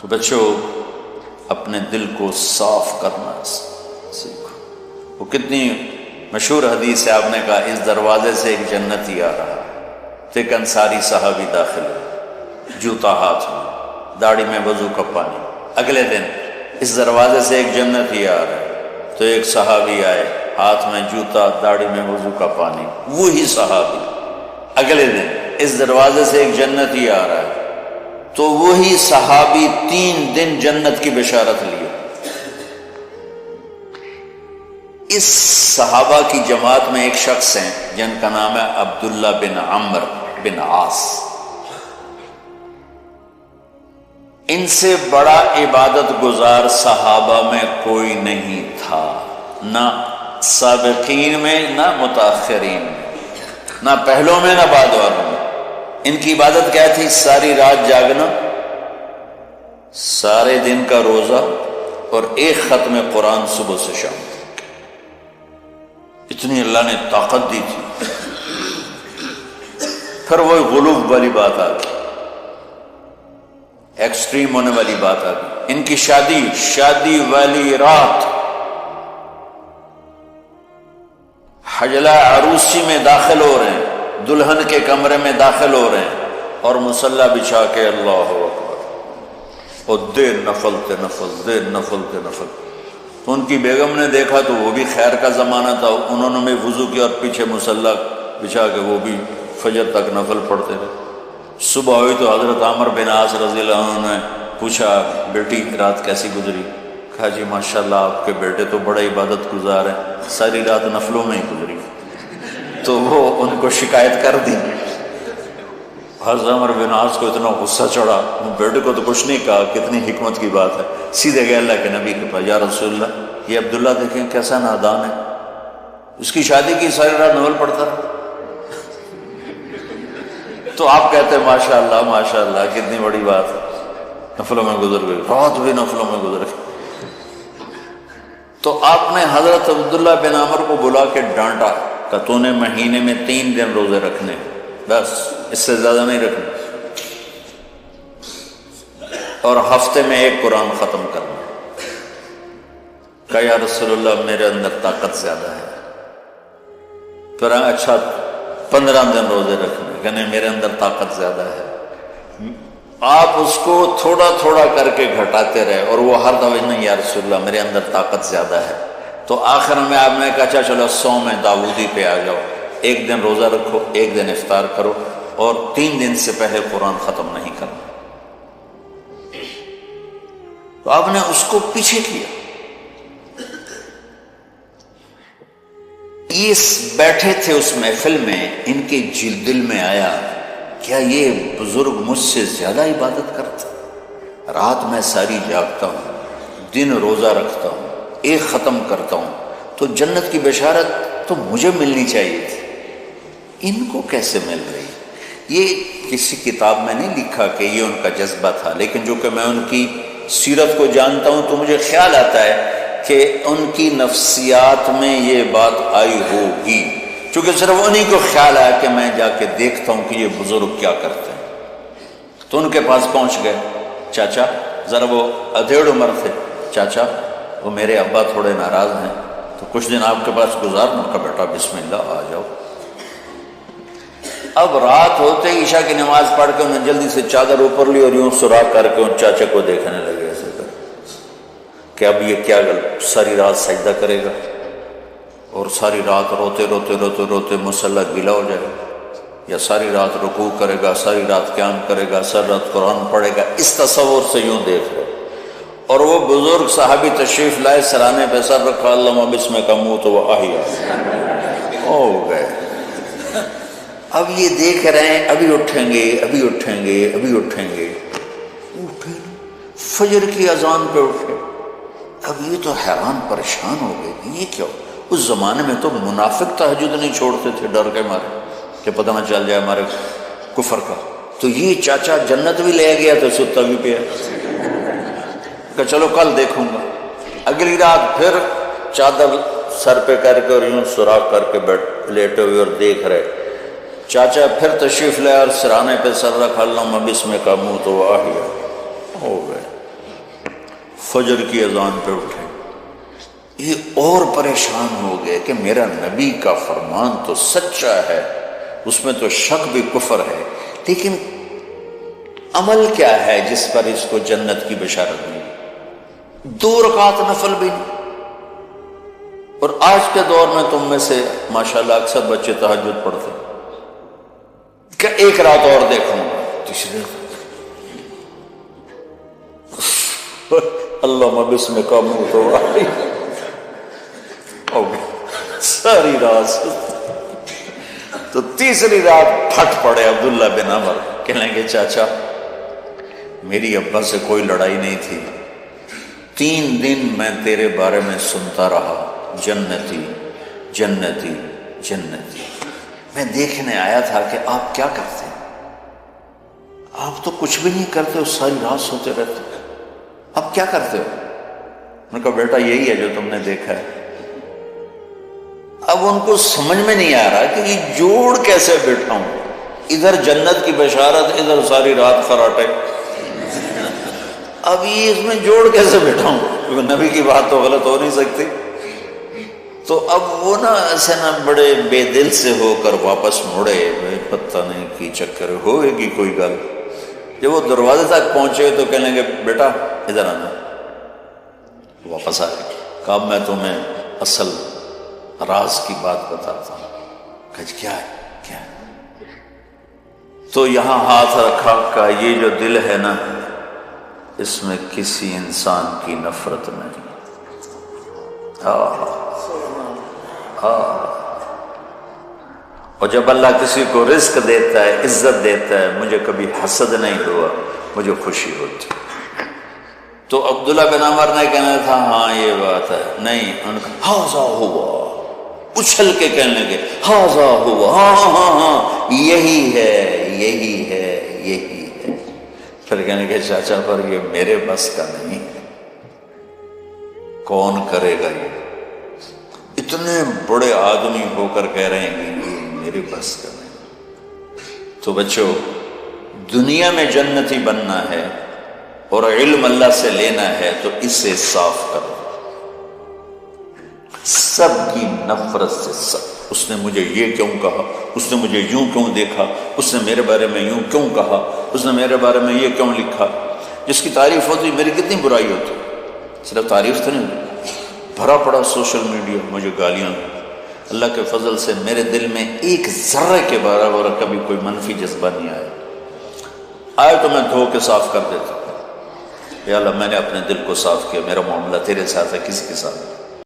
تو بچوں اپنے دل کو صاف کرنا سیکھو۔ وہ کتنی مشہور حدیث ہے، آپ نے کہا اس دروازے سے ایک جنتی آ رہا، تو ایک انصاری صحابی داخل ہے، جوتا ہاتھ میں، داڑھی میں وضو کا پانی۔ اگلے دن اس دروازے سے ایک جنتی آ رہا ہے، تو ایک صحابی آئے، ہاتھ میں جوتا، داڑھی میں وضو کا پانی، وہی صحابی۔ اگلے دن اس دروازے سے ایک جنتی آ رہا ہے، تو وہی صحابی 3 دن جنت کی بشارت لیے۔ اس صحابہ کی جماعت میں ایک شخص ہیں جن کا نام ہے عبداللہ بن عمرو بن عاص۔ ان سے بڑا عبادت گزار صحابہ میں کوئی نہیں تھا، نہ سابقین میں نہ متاخرین میں، نہ پہلوں میں نہ بعد والوں میں۔ ان کی عبادت کیا تھی؟ ساری رات جاگنا، سارے دن کا روزہ، اور ایک ختم قرآن صبح سے شام تک۔ اتنی اللہ نے طاقت دی تھی۔ پھر وہ غلوب والی بات آ گئی، ایکسٹریم ہونے والی بات آ گئی۔ ان کی شادی والی رات حجلہ عروسی میں داخل ہو رہے ہیں، دلہن کے کمرے میں داخل ہو رہے ہیں، اور مصلی بچھا کے اللہ اکبر، اور دیر نفل تے نفل۔ تو ان کی بیگم نے دیکھا تو وہ بھی خیر کا زمانہ تھا، انہوں نے بھی وضو کیا اور پیچھے مصلی بچھا کے وہ بھی فجر تک نفل پڑھتے رہے۔ صبح ہوئی تو حضرت عمرو بن عاص رضی اللہ عنہ نے پوچھا بیٹی رات کیسی گزری؟ کہا جی ماشاءاللہ آپ کے بیٹے تو بڑا عبادت گزار ہیں، ساری رات نفلوں میں ہی گزری۔ تو وہ ان کو شکایت کر دی۔ حضرت عمرو بن عاص کو اتنا غصہ چڑھا، بیٹے کو تو کچھ نہیں کہا، کتنی حکمت کی بات ہے، سیدھے گئے اللہ کے نبی کے پاس، یا رسول اللہ یہ عبداللہ دیکھیں کیسا نادان ہے، اس کی شادی کی ساری رات نفل پڑھتا رہا۔ تو آپ کہتے ہیں ماشاءاللہ کتنی بڑی بات ہے، نفلوں میں گزر گئی، رات بھی نفلوں میں گزر گئی۔ تو آپ نے حضرت عبداللہ بن عمرو کو بلا کے ڈانٹا کہ تو نے مہینے میں 3 دن روزے رکھنے، بس اس سے زیادہ نہیں رکھنا، اور ہفتے میں 1 قرآن ختم کرنا۔ کہا یا رسول اللہ میرے اندر طاقت زیادہ ہے۔ پھر اچھا 15 دن روزے رکھنے، کہنے میرے اندر طاقت زیادہ ہے۔ آپ اس کو تھوڑا تھوڑا کر کے گھٹاتے رہے، اور وہ ہر دفعہ نہیں یا رسول اللہ میرے اندر طاقت زیادہ ہے۔ تو آخر میں آپ نے کہا اچھا چلو صوم داؤدی پہ آ جاؤ، 1 دن روزہ رکھو، 1 دن افطار کرو، اور 3 دن سے پہلے قرآن ختم نہیں کرنا۔ تو آپ نے اس کو پیچھے کیا۔ یہ بیٹھے تھے اس محفل میں، ان کے دل میں آیا کیا یہ بزرگ مجھ سے زیادہ عبادت کرتا؟ رات میں ساری جاگتا ہوں، دن روزہ رکھتا ہوں، 1 ختم کرتا ہوں، تو جنت کی بشارت تو مجھے ملنی چاہیے تھی، ان کو کیسے مل رہی؟ یہ کسی کتاب میں نہیں لکھا کہ یہ ان کا جذبہ تھا، لیکن جو کہ میں ان کی سیرت کو جانتا ہوں تو مجھے خیال آتا ہے کہ ان کی نفسیات میں یہ بات آئی ہوگی، چونکہ صرف انہی کو خیال آیا کہ میں جا کے دیکھتا ہوں کہ یہ بزرگ کیا کرتے ہیں۔ تو ان کے پاس پہنچ گئے، چاچا، ذرا وہ ادھیڑ عمر تھے، چاچا وہ میرے ابا تھوڑے ناراض ہیں، تو کچھ دن آپ کے پاس گزارنا کا، بیٹا بسم اللہ آ جاؤ۔ اب رات ہوتے ہی عشاء کی نماز پڑھ کے انہوں نے جلدی سے چادر اوپر لی اور یوں سراغ کر کے ان چاچا کو دیکھنے لگے ایسے کر کہ اب یہ کیا ساری رات سجدہ کرے گا، اور ساری رات روتے مصلی گیلا ہو جائے گا، یا ساری رات رکوع کرے گا، ساری رات قیام کرے گا، ساری رات قرآن پڑھے گا، اس تصور سے یوں دیکھ رہے۔ اور وہ بزرگ صحابی تشریف لائے، سرانے پہ سر رکھا، اللہم بسمک اموت و احیا، ہو گئے۔ اب یہ دیکھ رہے ہیں ابھی اٹھیں گے، فجر کی اذان پہ اٹھے۔ اب یہ تو حیران پریشان ہو گئے کہ یہ کیا؟ اس زمانے میں تو منافق تہجد نہیں چھوڑتے تھے ڈر کے مارے کہ پتہ نہ چل جائے ہمارے کفر کا، تو یہ چاچا جنت بھی لے گیا تو ستا بھی پیا کہ چلو کل دیکھوں گا۔ اگلی رات پھر چادر سر پہ کر کے اور یوں سراغ کر کے لیٹے ہوئے اور دیکھ رہے۔ چاچا پھر تشریف لے اور سرانے پہ سر رکھا، اللہم بسمک اموت و احیا، ہو گئے۔ فجر کی اذان پہ اٹھے، یہ اور پریشان ہو گئے کہ میرا نبی کا فرمان تو سچا ہے، اس میں تو شک بھی کفر ہے، لیکن عمل کیا ہے جس پر اس کو جنت کی بشارت ملی؟ 2 رکعت نفل بھی نہیں۔ اور آج کے دور میں تم میں سے ماشاءاللہ اکثر بچے تہجد پڑھتے ہیں کہ 1 رات اور دیکھوں گا، تیسرے اللہ بسم کا منہ تو ساری رات، تو تیسری رات پھٹ پڑے عبداللہ بن عمر، کہنے لگے چاچا میری ابا سے کوئی لڑائی نہیں تھی، 3 دن میں تیرے بارے میں سنتا رہا، جنتی جنتی جنتی، میں دیکھنے آیا تھا کہ آپ کیا کرتے ہیں، آپ تو کچھ بھی نہیں کرتے ہو، ساری رات سوتے رہتے ہو، آپ کیا کرتے ہو؟ میں نے کہا بیٹا یہی ہے جو تم نے دیکھا ہے۔ اب ان کو سمجھ میں نہیں آ رہا کہ یہ جوڑ کیسے بیٹھا ہوں، ادھر جنت کی بشارت، ادھر ساری رات خراٹے، اب یہ اس میں جوڑ کیسے بیٹھا ہوں، کیونکہ نبی کی بات تو غلط ہو نہیں سکتی۔ تو اب وہ نا ایسے نا بڑے بے دل سے ہو کر واپس مڑے، پتہ نہیں کی چکر ہوئے گی کوئی گل۔ جب وہ دروازے تک پہنچے تو کہنے لگے بیٹا ادھر آنا، واپس آ گئے، کہا میں تمہیں اصل راز کی بات بتاتا ہوں۔ کہا کیا ہے کیا ہے؟ تو یہاں ہاتھ رکھا، کہا یہ جو دل ہے نا اس میں کسی انسان کی نفرت نہیں۔ اور جب اللہ کسی کو رزق دیتا ہے، عزت دیتا ہے، مجھے کبھی حسد نہیں ہوا، مجھے خوشی ہوتی۔ تو عبداللہ بن عمر نے کہنا تھا ہاں یہ بات ہے، نہیں، ان کا ہاذا ہوا، اچھل کے کہنے لگے ہاذا ہوا، ہاں ہاں ہاں یہی ہے یہی ہے یہی ہے۔ پھر کہنے کے چاچا پر یہ میرے بس کا نہیں، کون کرے گا یہ؟ اتنے بڑے آدمی ہو کر کہہ رہے ہیں کہ یہ میرے بس کا نہیں۔ تو بچوں، دنیا میں جنتی بننا ہے اور علم اللہ سے لینا ہے تو اسے صاف کرو، سب کی نفرت سے، سب، اس نے مجھے یہ کیوں کہا، اس نے مجھے یوں کیوں دیکھا، اس نے میرے بارے میں یوں کیوں کہا، اس نے میرے بارے میں یہ کیوں لکھا۔ جس کی تعریف ہوتی میری کتنی برائی ہوتی، صرف تعریف تو نہیں، بھرا پڑا سوشل میڈیا مجھے گالیاں۔ اللہ کے فضل سے میرے دل میں ایک ذرے کے برابر کبھی کوئی منفی جذبہ نہیں آیا تو میں دھو کے صاف کر دیتا، یا اللہ میں نے اپنے دل کو صاف کیا، میرا معاملہ تیرے ساتھ ہے، کسی کے ساتھ